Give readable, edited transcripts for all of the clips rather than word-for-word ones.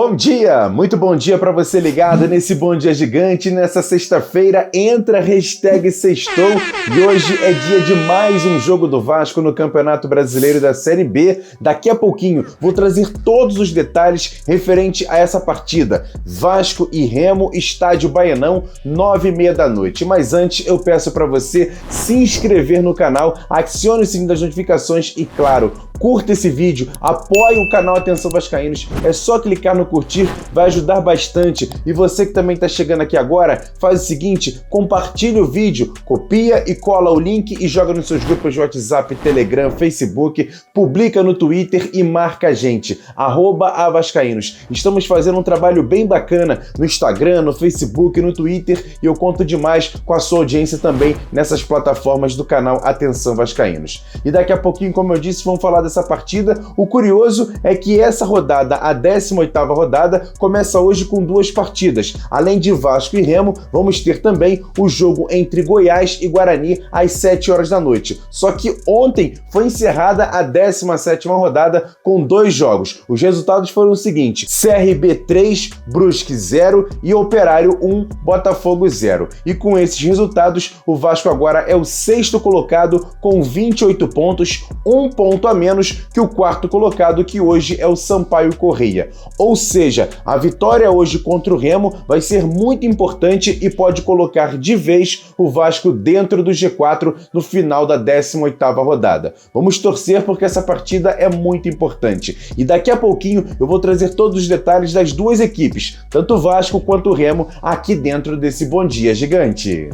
Bom dia, muito bom dia para você ligado nesse Bom Dia Gigante. Nessa sexta-feira entra hashtag sextou e hoje é dia de mais um jogo do Vasco no Campeonato Brasileiro da Série B. Daqui a pouquinho vou trazer todos os detalhes referente a essa partida. Vasco e Remo, Estádio Baianão, 9h30 da noite. Mas antes eu peço para você se inscrever no canal, acione o sininho das notificações e, claro, curta esse vídeo, apoie o canal Atenção Vascaínos, é só clicar no curtir, vai ajudar bastante. E você que também está chegando aqui agora, faz o seguinte, compartilha o vídeo, copia e cola o link e joga nos seus grupos de WhatsApp, Telegram, Facebook, publica no Twitter e marca a gente, @avascaínos. Estamos fazendo um trabalho bem bacana no Instagram, no Facebook, no Twitter e eu conto demais com a sua audiência também nessas plataformas do canal Atenção Vascaínos. E daqui a pouquinho, como eu disse, vamos falar dessa partida. O curioso é que essa rodada, a 18ª rodada, começa hoje com duas partidas. Além de Vasco e Remo, vamos ter também o jogo entre Goiás e Guarani às 7 horas da noite. Só que ontem foi encerrada a 17ª rodada com dois jogos. Os resultados foram os seguintes: CRB 3, Brusque 0 e Operário 1, Botafogo 0. E com esses resultados, o Vasco agora é o sexto colocado com 28 pontos, um ponto a menos que o quarto colocado, que hoje é o Sampaio Corrêa. Ou seja, a vitória hoje contra o Remo vai ser muito importante e pode colocar de vez o Vasco dentro do G4 no final da 18ª rodada. Vamos torcer porque essa partida é muito importante. E daqui a pouquinho eu vou trazer todos os detalhes das duas equipes, tanto o Vasco quanto o Remo, aqui dentro desse Bom Dia Gigante.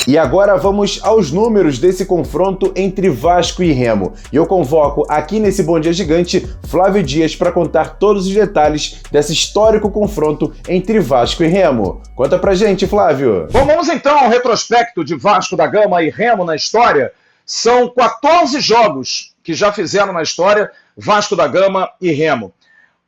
E agora vamos aos números desse confronto entre Vasco e Remo. E eu convoco aqui nesse Bom Dia Gigante Flávio Dias para contar todos os detalhes desse histórico confronto entre Vasco e Remo. Conta pra gente, Flávio. Bom, vamos então ao retrospecto de Vasco da Gama e Remo na história. São 14 jogos que já fizeram na história Vasco da Gama e Remo.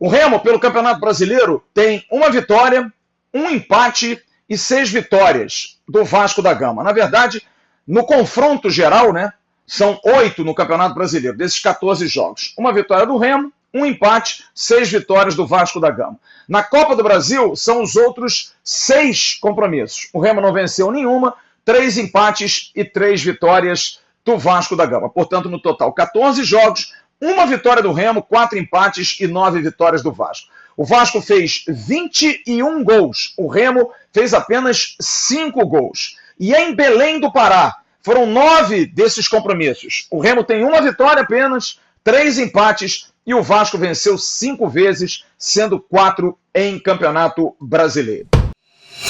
O Remo, pelo Campeonato Brasileiro, tem uma vitória, um empate e 6 vitórias do Vasco da Gama. Na verdade, no confronto geral, né, são 8 no Campeonato Brasileiro, desses 14 jogos. Uma vitória do Remo, um empate, 6 vitórias do Vasco da Gama. Na Copa do Brasil, são os outros 6 compromissos. O Remo não venceu nenhuma, 3 empates e 3 vitórias do Vasco da Gama. Portanto, no total, 14 jogos, uma vitória do Remo, 4 empates e 9 vitórias do Vasco. O Vasco fez 21 gols, o Remo fez apenas 5 gols. E em Belém do Pará, foram 9 desses compromissos. O Remo tem uma vitória apenas, 3 empates e o Vasco venceu 5 vezes, sendo 4 em Campeonato Brasileiro.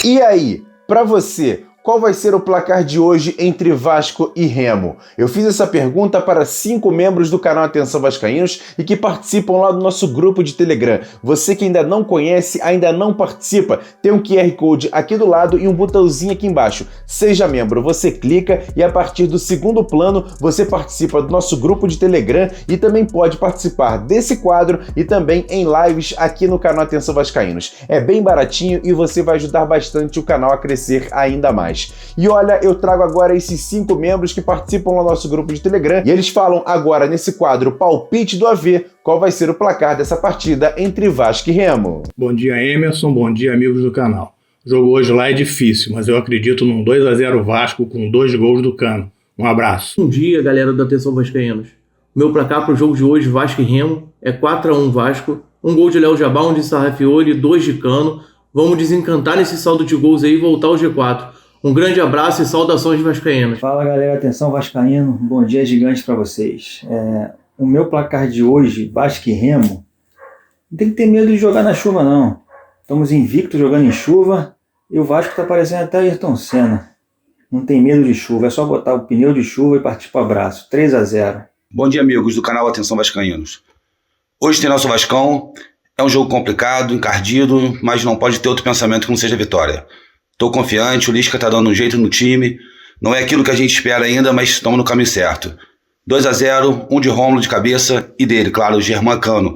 E aí, para você, qual vai ser o placar de hoje entre Vasco e Remo? Eu fiz essa pergunta para 5 membros do canal Atenção Vascaínos e que participam lá do nosso grupo de Telegram. Você que ainda não conhece, ainda não participa, tem um QR Code aqui do lado e um botãozinho aqui embaixo. Seja membro, você clica e a partir do segundo plano você participa do nosso grupo de Telegram e também pode participar desse quadro e também em lives aqui no canal Atenção Vascaínos. É bem baratinho e você vai ajudar bastante o canal a crescer ainda mais. E olha, eu trago agora esses 5 membros que participam do nosso grupo de Telegram e eles falam agora nesse quadro Palpite do AV qual vai ser o placar dessa partida entre Vasco e Remo. Bom dia, Emerson, bom dia, amigos do canal. O jogo hoje lá é difícil, mas eu acredito num 2-0 Vasco com 2 gols do Cano. Um abraço. Bom dia, galera da Atenção Vascaínos. Meu placar para o jogo de hoje, Vasco e Remo, é 4-1 Vasco, 1 gol de Léo Jabá, 1 de Sarrafiori, 2 de Cano. Vamos desencantar esse saldo de gols aí e voltar ao G4. Um grande abraço e saudações vascaínas. Fala, galera, Atenção Vascaíno, bom dia gigante para vocês. O meu placar de hoje, Vasco e Remo, não tem que ter medo de jogar na chuva não. Estamos invictos jogando em chuva e o Vasco está parecendo até Ayrton Senna. Não tem medo de chuva, é só botar o pneu de chuva e partir para o abraço. 3-0. Bom dia, amigos do canal Atenção Vascaínos. Hoje tem nosso Vascão, é um jogo complicado, encardido, mas não pode ter outro pensamento que não seja vitória. Estou confiante, o Lisca está dando um jeito no time. Não é aquilo que a gente espera ainda, mas estamos no caminho certo. 2-0, 1 de Rômulo de cabeça e dele, claro, o Germán Cano.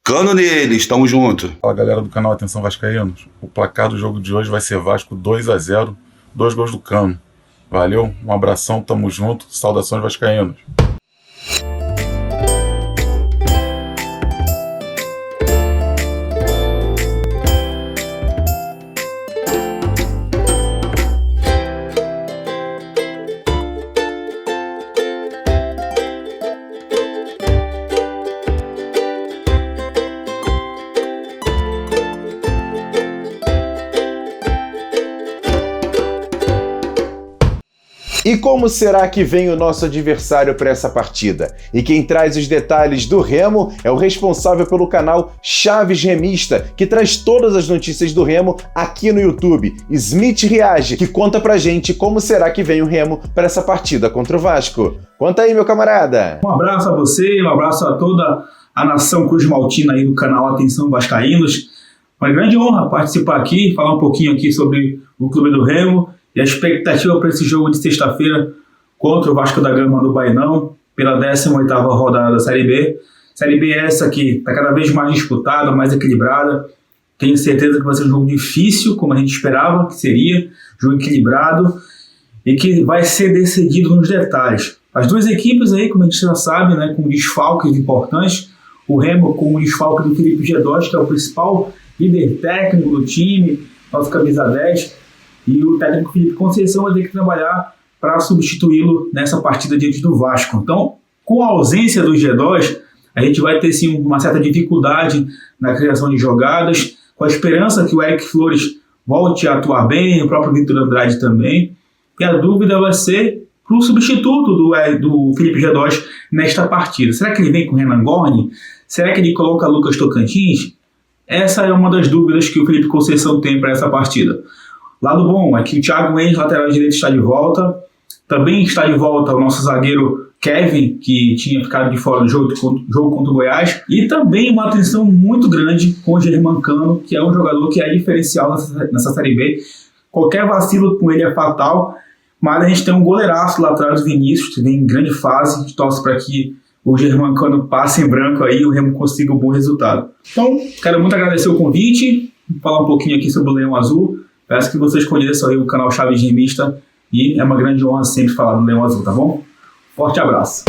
Cano nele, estamos juntos. Fala, galera do canal Atenção Vascaínos. O placar do jogo de hoje vai ser Vasco 2-0, 2 gols do Cano. Valeu, um abração, tamo junto, saudações vascaínos. E como será que vem o nosso adversário para essa partida? E quem traz os detalhes do Remo é o responsável pelo canal Chaves Remista, que traz todas as notícias do Remo aqui no YouTube. Smith Reage, que conta pra gente como será que vem o Remo para essa partida contra o Vasco. Conta aí, meu camarada! Um abraço a você, um abraço a toda a nação Cruz Maltina aí do canal Atenção Vascaínos. Uma grande honra participar aqui, falar um pouquinho aqui sobre o Clube do Remo e a expectativa para esse jogo de sexta-feira contra o Vasco da Gama do Bainão, pela 18ª rodada da Série B. Série B é essa que está cada vez mais disputada, mais equilibrada. Tenho certeza que vai ser um jogo difícil, como a gente esperava que seria, jogo equilibrado e que vai ser decidido nos detalhes. As duas equipes aí, como a gente já sabe, né, com desfalques importantes, o Remo com o desfalque do Felipe G2, que é o principal líder técnico do time, nosso camisa 10, e o técnico Felipe Conceição vai ter que trabalhar para substituí-lo nessa partida diante do Vasco. Então, com a ausência do G2, a gente vai ter sim uma certa dificuldade na criação de jogadas, com a esperança que o Eric Flores volte a atuar bem, o próprio Vitor Andrade também. E a dúvida vai ser para o substituto do Felipe G2 nesta partida. Será que ele vem com o Renan Gorni? Será que ele coloca Lucas Tocantins? Essa é uma das dúvidas que o Felipe Conceição tem para essa partida. Lado bom é que o Thiago Mendes, lateral direito, está de volta. Também está de volta o nosso zagueiro Kevin, que tinha ficado de fora do jogo contra o Goiás. E também uma atenção muito grande com o Germancano, que é um jogador que é diferencial nessa Série B. Qualquer vacilo com ele é fatal. Mas a gente tem um goleiraço lá atrás do Vinícius, que vem em grande fase. A gente torce para que o Germancano passe em branco aí e o Remo consiga um bom resultado. Então, quero muito agradecer o convite, falar um pouquinho aqui sobre o Leão Azul. Peço que vocês conheçam aí o canal Chaves Remista e é uma grande honra sempre falar do Leão Azul, tá bom? Forte abraço!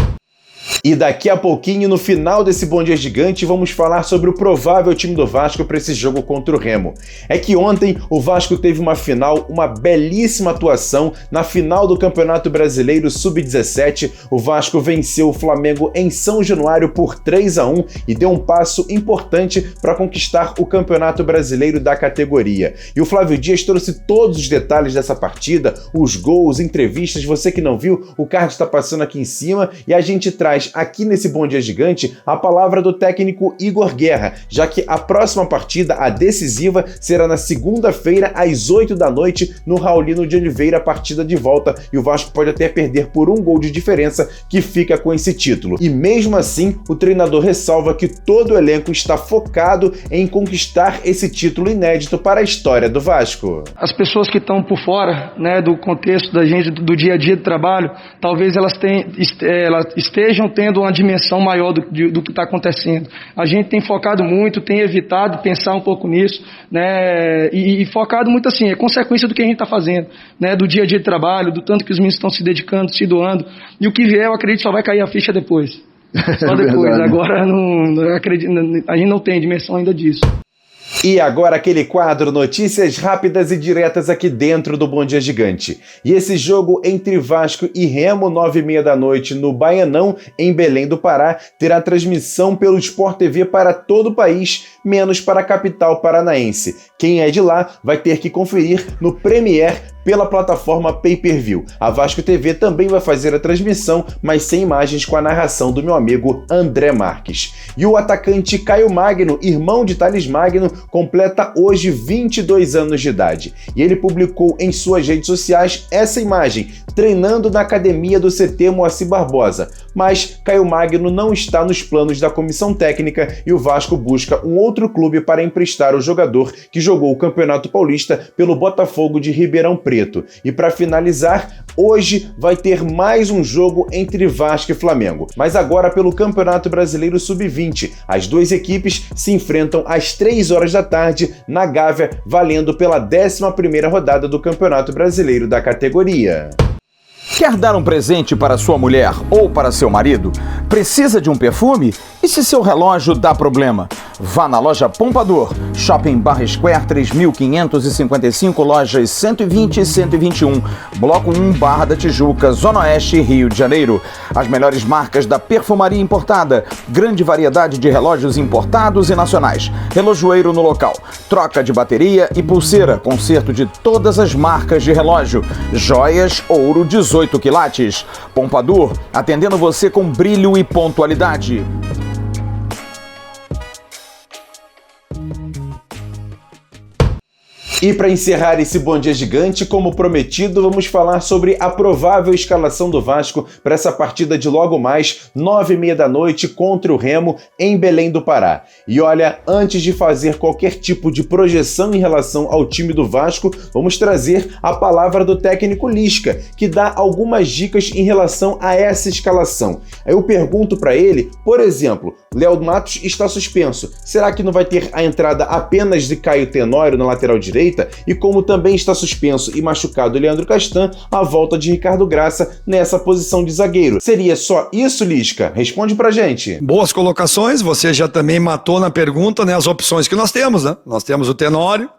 E daqui a pouquinho, no final desse Bom Dia Gigante, vamos falar sobre o provável time do Vasco para esse jogo contra o Remo. É que ontem o Vasco teve uma final, uma belíssima atuação na final do Campeonato Brasileiro Sub-17. O Vasco venceu o Flamengo em São Januário por 3-1 e deu um passo importante para conquistar o Campeonato Brasileiro da categoria. E o Flávio Dias trouxe todos os detalhes dessa partida, os gols, entrevistas. Você que não viu, o card está passando aqui em cima e a gente traz aqui nesse Bom Dia Gigante a palavra do técnico Igor Guerra, já que a próxima partida, a decisiva, será na segunda-feira às 8 da noite no Raulino de Oliveira, a partida de volta, e o Vasco pode até perder por 1 gol de diferença, que fica com esse título. E mesmo assim, o treinador ressalva que todo o elenco está focado em conquistar esse título inédito para a história do Vasco. As pessoas que estão por fora, né, do contexto da gente, do dia a dia do trabalho, talvez elas estejam tendo uma dimensão maior do que está acontecendo. A gente tem focado muito, tem evitado pensar um pouco nisso, né, e focado muito assim, é consequência do que a gente está fazendo, né, do dia a dia de trabalho, do tanto que os meninos estão se dedicando, se doando, e o que vier, eu acredito, só vai cair a ficha depois. Só depois, agora não acredito, a gente não tem dimensão ainda disso. E agora aquele quadro Notícias Rápidas e Diretas aqui dentro do Bom Dia Gigante. E esse jogo entre Vasco e Remo, 9h30 da noite no Baianão, em Belém do Pará, terá transmissão pelo Sport TV para todo o país, menos para a capital paranaense. Quem é de lá vai ter que conferir no Premiere pela plataforma Pay-Per-View. A Vasco TV também vai fazer a transmissão, mas sem imagens, com a narração do meu amigo André Marques. E o atacante Caio Magno, irmão de Thales Magno, completa hoje 22 anos de idade. E ele publicou em suas redes sociais essa imagem, treinando na academia do CT Moacir Barbosa. Mas Caio Magno não está nos planos da comissão técnica e o Vasco busca um outro clube para emprestar o jogador, que jogou o Campeonato Paulista pelo Botafogo de Ribeirão Preto. E para finalizar, hoje vai ter mais um jogo entre Vasco e Flamengo, mas agora pelo Campeonato Brasileiro Sub-20. As duas equipes se enfrentam às 3 horas da tarde na Gávea, valendo pela 11ª rodada do Campeonato Brasileiro da categoria. Quer dar um presente para sua mulher ou para seu marido? Precisa de um perfume? E se seu relógio dá problema? Vá na loja Pompadour, Shopping Barra Square 3555, lojas 120 e 121, Bloco 1, Barra da Tijuca, Zona Oeste, Rio de Janeiro. As melhores marcas da perfumaria importada, grande variedade de relógios importados e nacionais, relojoeiro no local, troca de bateria e pulseira, conserto de todas as marcas de relógio, joias, ouro 18 quilates. Pompadour, atendendo você com brilho e pontualidade. E para encerrar esse Bom Dia Gigante, como prometido, vamos falar sobre a provável escalação do Vasco para essa partida de logo mais 9h30 da noite contra o Remo em Belém do Pará. E olha, antes de fazer qualquer tipo de projeção em relação ao time do Vasco, vamos trazer a palavra do técnico Lisca, que dá algumas dicas em relação a essa escalação. Aí eu pergunto para ele, por exemplo, Léo Matos está suspenso. Será que não vai ter a entrada apenas de Caio Tenório na lateral direita? E como também está suspenso e machucado Leandro Castan, a volta de Ricardo Graça nessa posição de zagueiro. Seria só isso, Lisca? Responde pra gente. Boas colocações, você já também matou na pergunta, né, as opções que nós temos, né? Nós temos o Tenório,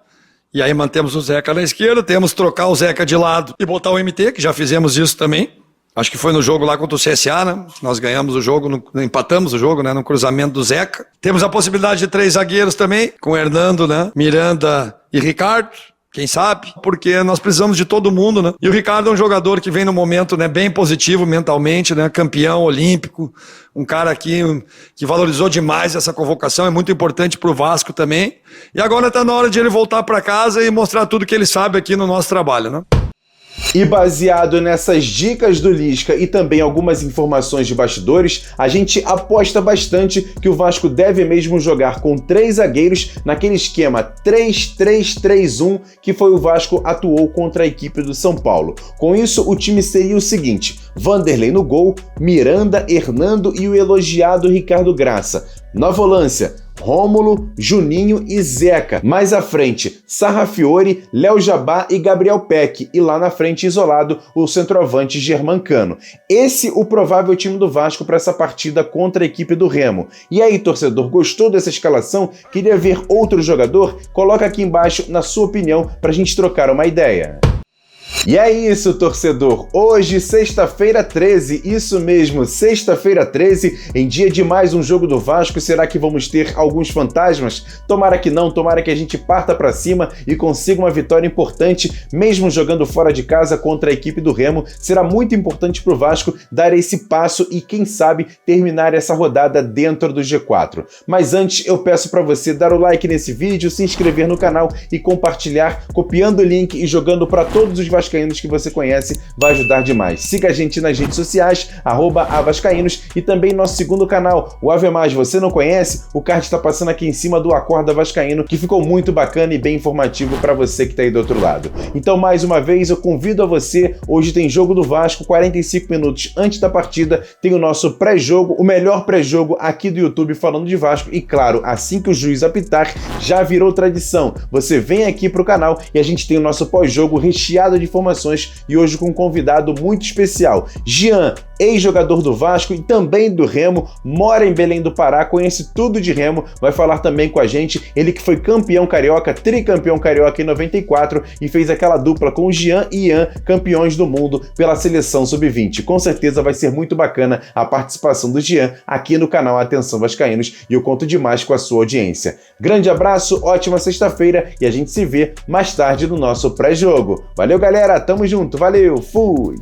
e aí mantemos o Zeca na esquerda, temos trocar o Zeca de lado e botar o MT, que já fizemos isso também. Acho que foi no jogo lá contra o CSA, né? Nós ganhamos o jogo, empatamos o jogo, né? No cruzamento do Zeca. Temos a possibilidade de 3 zagueiros também, com Hernando, né? Miranda e Ricardo, quem sabe? Porque nós precisamos de todo mundo, né? E o Ricardo é um jogador que vem no momento, né, bem positivo mentalmente, né? Campeão olímpico, um cara aqui que valorizou demais essa convocação, é muito importante pro Vasco também. E agora tá na hora de ele voltar para casa e mostrar tudo que ele sabe aqui no nosso trabalho, né? E baseado nessas dicas do Lisca e também algumas informações de bastidores, a gente aposta bastante que o Vasco deve mesmo jogar com 3 zagueiros naquele esquema 3-3-3-1 que foi o Vasco atuou contra a equipe do São Paulo. Com isso, o time seria o seguinte: Vanderlei no gol, Miranda, Hernando e o elogiado Ricardo Graça. Na volância, Rômulo, Juninho e Zeca. Mais à frente, Sarrafiore, Léo Jabá e Gabriel Peck. E lá na frente, isolado, o centroavante Germancano. Esse o provável time do Vasco para essa partida contra a equipe do Remo. E aí, torcedor, gostou dessa escalação? Queria ver outro jogador? Coloca aqui embaixo na sua opinião para a gente trocar uma ideia. E é isso, torcedor. Hoje, sexta-feira 13, isso mesmo, sexta-feira 13, em dia de mais um jogo do Vasco. Será que vamos ter alguns fantasmas? Tomara que não, tomara que a gente parta pra cima e consiga uma vitória importante, mesmo jogando fora de casa contra a equipe do Remo. Será muito importante pro Vasco dar esse passo e, quem sabe, terminar essa rodada dentro do G4. Mas antes, eu peço para você dar o like nesse vídeo, se inscrever no canal e compartilhar, copiando o link e jogando para todos os vascaínos que você conhece, vai ajudar demais. Siga a gente nas redes sociais, @avascaínos, e também nosso segundo canal, o Ave Mais. Você não conhece? O card está passando aqui em cima do Acorda Vascaíno, que ficou muito bacana e bem informativo para você que está aí do outro lado. Então, mais uma vez, eu convido a você, hoje tem jogo do Vasco, 45 minutos antes da partida, tem o nosso pré-jogo, o melhor pré-jogo aqui do YouTube falando de Vasco, e claro, assim que o juiz apitar, já virou tradição. Você vem aqui pro canal e a gente tem o nosso pós-jogo recheado de informações, e hoje com um convidado muito especial. Jean, ex-jogador do Vasco e também do Remo, mora em Belém do Pará, conhece tudo de Remo, vai falar também com a gente, ele que foi campeão carioca, tricampeão carioca em 94 e fez aquela dupla com o Jean e Ian, campeões do mundo pela seleção sub-20. Com certeza vai ser muito bacana a participação do Jean aqui no canal Atenção Vascaínos, e eu conto demais com a sua audiência. Grande abraço, ótima sexta-feira e a gente se vê mais tarde no nosso pré-jogo. Valeu, galera, tamo junto, valeu, fui!